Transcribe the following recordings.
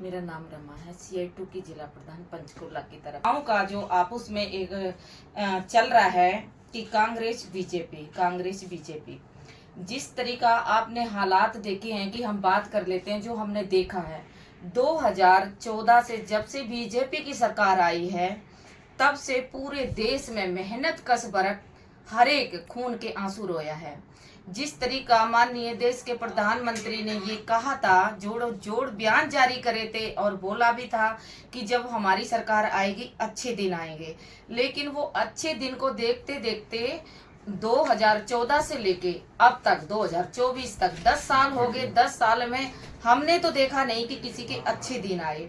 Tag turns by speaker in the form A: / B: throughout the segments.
A: मेरा नाम रमा है, CI2 की जिला प्रधान पंचकुला की तरफ। गाँव का जो आपस में एक चल रहा है कि कांग्रेस बीजेपी जिस तरीका आपने हालात देखे हैं कि हम बात कर लेते हैं जो हमने देखा है 2014 से जब से बीजेपी की सरकार आई है तब से पूरे देश में मेहनत कश बरत हर एक खून के आंसू रोया है। जिस तरीका माननीय देश के प्रधानमंत्री ने ये कहा था, जोड़ो जोड़ बयान जारी करे थे और बोला भी था कि जब हमारी सरकार आएगी अच्छे दिन आएंगे, लेकिन वो अच्छे दिन को देखते देखते 2014 से लेके अब तक 2024 तक 10 साल हो गए। 10 साल में हमने तो देखा नहीं कि किसी के अच्छे दिन आए।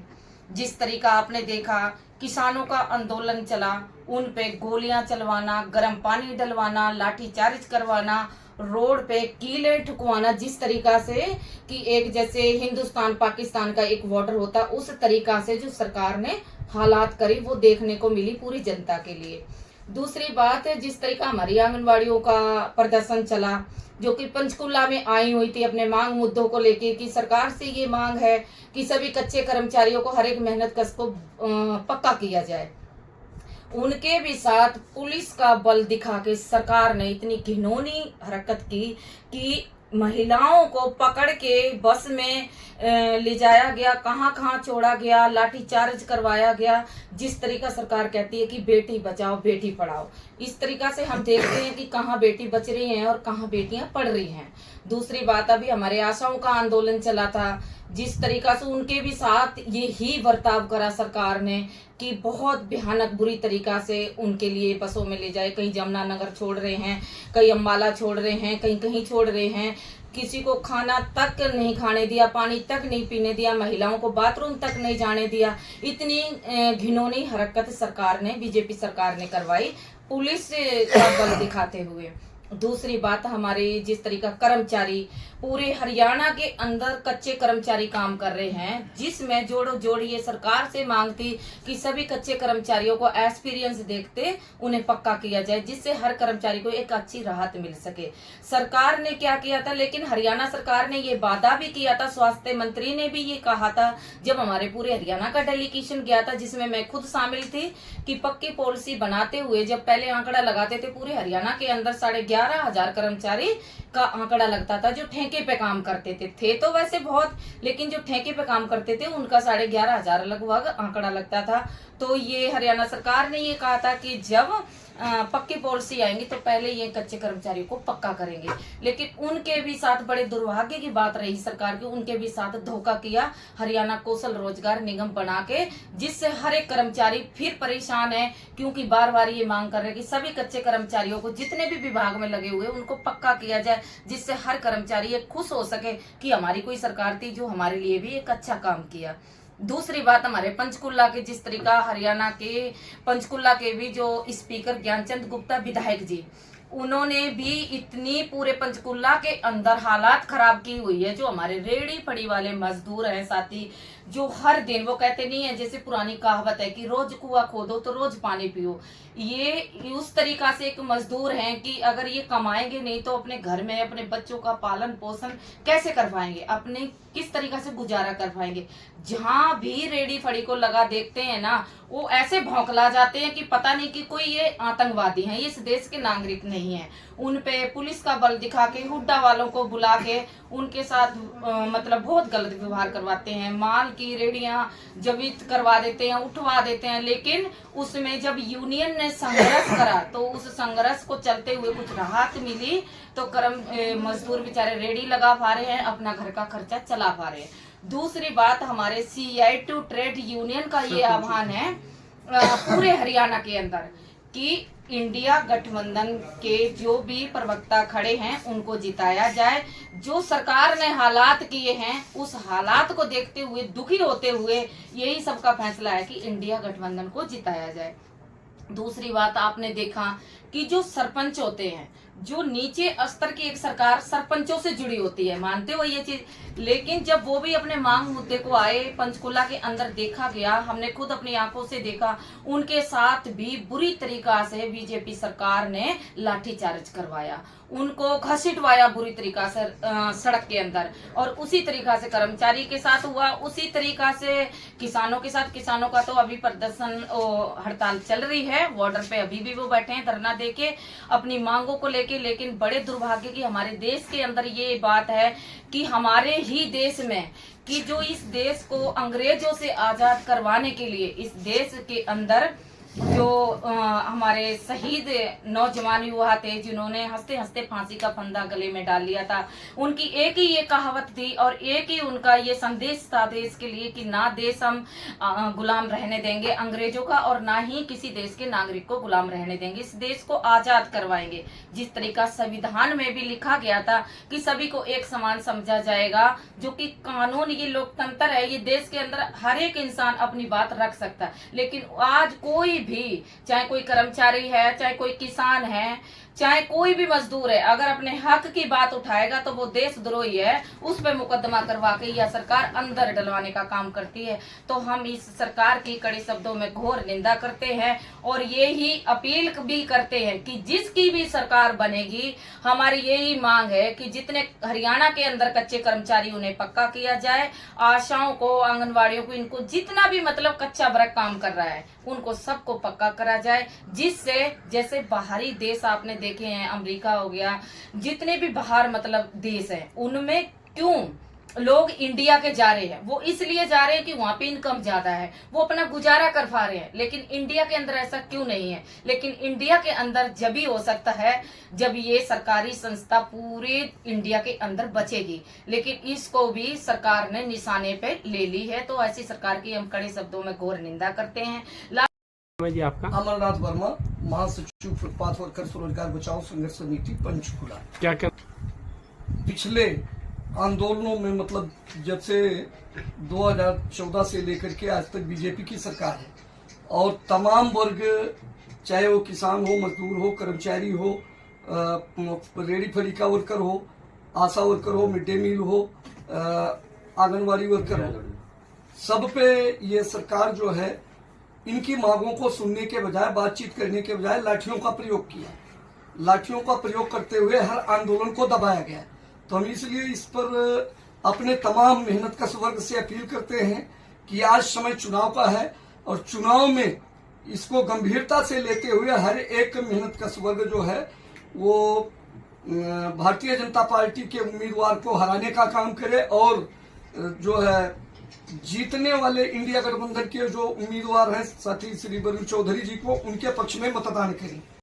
A: जिस तरीका आपने देखा किसानों का आंदोलन चला, उन पे गोलियां चलवाना, गर्म पानी डलवाना, लाठीचार्ज करवाना, रोड पे कीले ठुकवाना, जिस तरीका से कि एक जैसे हिंदुस्तान पाकिस्तान का एक बॉर्डर होता उस तरीका से जो सरकार ने हालात करी वो देखने को मिली पूरी जनता के लिए। दूसरी बात है जिस तरीका हमारी आंगनवाड़ियों का प्रदर्शन चला जो कि पंचकुला में आई हुई थी अपने मांग मुद्दों को लेके कि सरकार से ये मांग है कि सभी कच्चे कर्मचारियों को हर एक मेहनत कश को पक्का किया जाए। उनके भी साथ पुलिस का बल दिखा के सरकार ने इतनी घिनौनी हरकत की कि महिलाओं को पकड़ के बस में ले जाया गया, कहाँ कहाँ छोड़ा गया, लाठीचार्ज करवाया गया। जिस तरीका सरकार कहती है कि बेटी बचाओ बेटी पढ़ाओ, इस तरीका से हम देखते हैं कि कहाँ बेटी बच रही हैं और कहाँ बेटियां पढ़ रही हैं। दूसरी बात, अभी हमारे आशाओं का आंदोलन चला था, जिस तरीका से उनके भी साथ ये ही बर्ताव करा सरकार ने कि बहुत भयानक बुरी तरीका से उनके लिए बसों में ले जाए, कहीं जमुनानगर छोड़ रहे हैं, कहीं अम्बाला छोड़ रहे हैं, कहीं कहीं छोड़ रहे हैं। किसी को खाना तक नहीं खाने दिया, पानी तक नहीं पीने दिया, महिलाओं को बाथरूम तक नहीं जाने दिया। इतनी घिनौनी हरकत सरकार ने, बीजेपी सरकार ने करवाई पुलिस का बल दिखाते हुए। दूसरी बात, हमारे जिस तरीका कर्मचारी पूरे हरियाणा के अंदर कच्चे कर्मचारी काम कर रहे हैं, जिसमें जोड़ो जोड़ ये सरकार से मांग थी कि सभी कच्चे कर्मचारियों को एक्सपीरियंस देखते उन्हें पक्का किया जाए, जिससे हर कर्मचारी को एक अच्छी राहत मिल सके। सरकार ने क्या किया था, लेकिन हरियाणा सरकार ने ये वादा भी किया था, स्वास्थ्य मंत्री ने भी ये कहा था जब हमारे पूरे हरियाणा का डेलीगेशन गया था जिसमें मैं खुद शामिल थी कि पक्की पॉलिसी बनाते हुए जब पहले आंकड़ा लगाते थे पूरे हरियाणा के अंदर 11,500 कर्मचारी का आंकड़ा लगता था जो ठेके पे काम करते थे तो वैसे बहुत, लेकिन जो ठेके पे काम करते थे उनका 11,500 लगभग आंकड़ा लगता था। तो ये हरियाणा सरकार ने ये कहा था कि जब पक्की पॉलिसी आएंगी तो पहले ये कच्चे कर्मचारियों को पक्का करेंगे, लेकिन उनके भी साथ बड़े दुर्भाग्य की बात रही सरकार की, उनके भी साथ धोखा किया हरियाणा कौशल रोजगार निगम बना के, जिससे हर एक कर्मचारी फिर परेशान है क्योंकि बार बार ये मांग कर रहे हैं कि सभी कच्चे कर्मचारियों को जितने भी विभाग में लगे हुए उनको पक्का किया जाए, जिससे हर कर्मचारी ये खुश हो सके कि हमारी कोई सरकार थी जो हमारे लिए भी एक अच्छा काम किया। दूसरी बात, हमारे पंचकुला के जिस तरीका हरियाणा के पंचकुला के भी जो स्पीकर ज्ञानचंद गुप्ता विधायक जी, उन्होंने भी इतनी पूरे पंचकुला के अंदर हालात खराब की हुई है। जो हमारे रेड़ी फड़ी वाले मजदूर हैं साथी, जो हर दिन, वो कहते नहीं है जैसे पुरानी कहावत है कि रोज कुआं खोदो तो रोज पानी पियो, ये उस तरीका से एक मजदूर हैं कि अगर ये कमाएंगे नहीं तो अपने घर में अपने बच्चों का पालन पोषण कैसे कर पाएंगे, अपने किस तरीका से गुजारा कर पाएंगे। जहां भी रेडी फड़ी को लगा देखते हैं ना, वो ऐसे भौंकला जाते हैं कि पता नहीं कि कोई ये आतंकवादी हैं, ये इस देश के नागरिक नहीं है। उन पे पुलिस का बल दिखा के हुड्डा वालों को बुला के उनके साथ मतलब बहुत गलत व्यवहार करवाते हैं, माल की रेडियां जब्त करवा देते हैं, उठवा देते हैं। लेकिन उसमें जब यूनियन ने संघर्ष करा तो उस संघर्ष को चलते हुए कुछ राहत मिली, तो मजदूर बेचारे रेडी लगा पा रहे हैं, अपना घर का खर्चा चला पा रहे हैं। दूसरी बात, हमारे CI2 ट्रेड यूनियन का ये आह्वान है पूरे हरियाणा के अंदर कि इंडिया गठबंधन के जो भी प्रवक्ता खड़े हैं उनको जिताया जाए। जो सरकार ने हालात किए हैं उस हालात को देखते हुए, दुखी होते हुए यही सबका फैसला है कि इंडिया गठबंधन को जिताया जाए। दूसरी बात, आपने देखा कि जो सरपंच होते हैं, जो नीचे स्तर की एक सरकार सरपंचों से जुड़ी होती है, मानते हो ये चीज, लेकिन जब वो भी अपने मांग मुद्दे को आए, पंचकुला के अंदर देखा गया, हमने खुद अपनी आंखों से देखा, उनके साथ भी बुरी तरीका से बीजेपी सरकार ने लाठीचार्ज करवाया, उनको घसीटवाया बुरी तरीका से सड़क के अंदर, और उसी तरीका से कर्मचारी के साथ हुआ, उसी तरीका से किसानों के साथ। किसानों का तो अभी प्रदर्शन हड़ताल चल रही है, बॉर्डर पे अभी भी वो बैठे हैं धरना देके अपनी मांगों को लेके। लेकिन बड़े दुर्भाग्य की हमारे देश के अंदर ये बात है कि हमारे ही देश में, कि जो इस देश को अंग्रेजों से आजाद करवाने के लिए इस देश के अंदर जो हमारे शहीद नौजवान युवा थे, जिन्होंने हंसते हंसते फांसी का फंदा गले में डाल लिया था, उनकी एक ही ये कहावत थी और एक ही उनका ये संदेश था देश के लिए कि ना देश हम गुलाम रहने देंगे अंग्रेजों का, और ना ही किसी देश के नागरिक को गुलाम रहने देंगे, इस देश को आजाद करवाएंगे। जिस तरीका संविधान में भी लिखा गया था कि सभी को एक समान समझा जाएगा, जो कि कानून, ये लोकतंत्र है, ये देश के अंदर हर एक इंसान अपनी बात रख सकता है। लेकिन आज कोई भी, चाहे कोई कर्मचारी है, चाहे कोई किसान है, चाहे कोई भी मजदूर है, अगर अपने हक की बात उठाएगा तो वो देशद्रोही है, उस पर मुकदमा करवा के यह सरकार अंदर डलवाने का काम करती है। तो हम इस सरकार की कड़े शब्दों में घोर निंदा करते हैं और ये ही अपील भी करते हैं कि जिसकी भी सरकार बनेगी, हमारी यही मांग है कि जितने हरियाणा के अंदर कच्चे कर्मचारी उन्हें पक्का किया जाए, आशाओं को, आंगनवाड़ियों को, इनको जितना भी मतलब कच्चा वर्ग काम कर रहा है उनको सबको पक्का करा जाए, जिससे जैसे बाहरी देश आपने देखे हैं, अमेरिका हो गया, जितने भी बाहर मतलब देश हैं, उनमें क्यों लोग इंडिया के जा रहे हैं, वो इसलिए जा रहे हैं कि वहां पे इनकम ज्यादा है, वो अपना गुजारा कर पा रहे हैं। लेकिन इंडिया के अंदर ऐसा क्यों नहीं है? लेकिन इंडिया के अंदर जब ही हो सकता है जब ये सरकारी संस्था पूरे इंडिया के अंदर बचेगी, लेकिन इसको भी सरकार ने निशाने पे ले ली है। तो ऐसी सरकार की हम कड़े शब्दों में घोर निंदा करते हैं।
B: जी आपका?
C: अमरनाथ वर्मा, महासचिव फुटपाथ वर्कर स्वरोजगार बचाओ संघर्ष समिति पंचकुला।
B: क्या
C: पिछले आंदोलनों में मतलब जब से 2014 से लेकर के आज तक बीजेपी की सरकार है और तमाम वर्ग, चाहे वो किसान हो, मजदूर हो, कर्मचारी हो, रेडी फड़ी का वर्कर हो, आशा वर्कर हो, मिड डे मील हो, आंगनवाड़ी वर्कर हो, सब पे ये सरकार जो है इनकी मांगों को सुनने के बजाय, बातचीत करने के बजाय लाठियों का प्रयोग किया। लाठियों का प्रयोग करते हुए हर आंदोलन को दबाया गया। तो हम इसलिए इस पर अपने तमाम मेहनतकश वर्ग से अपील करते हैं कि आज समय चुनाव का है और चुनाव में इसको गंभीरता से लेते हुए हर एक मेहनतकश वर्ग जो है वो भारतीय जनता पार्टी के उम्मीदवार को हराने का काम करे और जो है जीतने वाले इंडिया गठबंधन के जो उम्मीदवार हैं साथी श्री वरुण चौधरी जी को, उनके पक्ष में मतदान करें।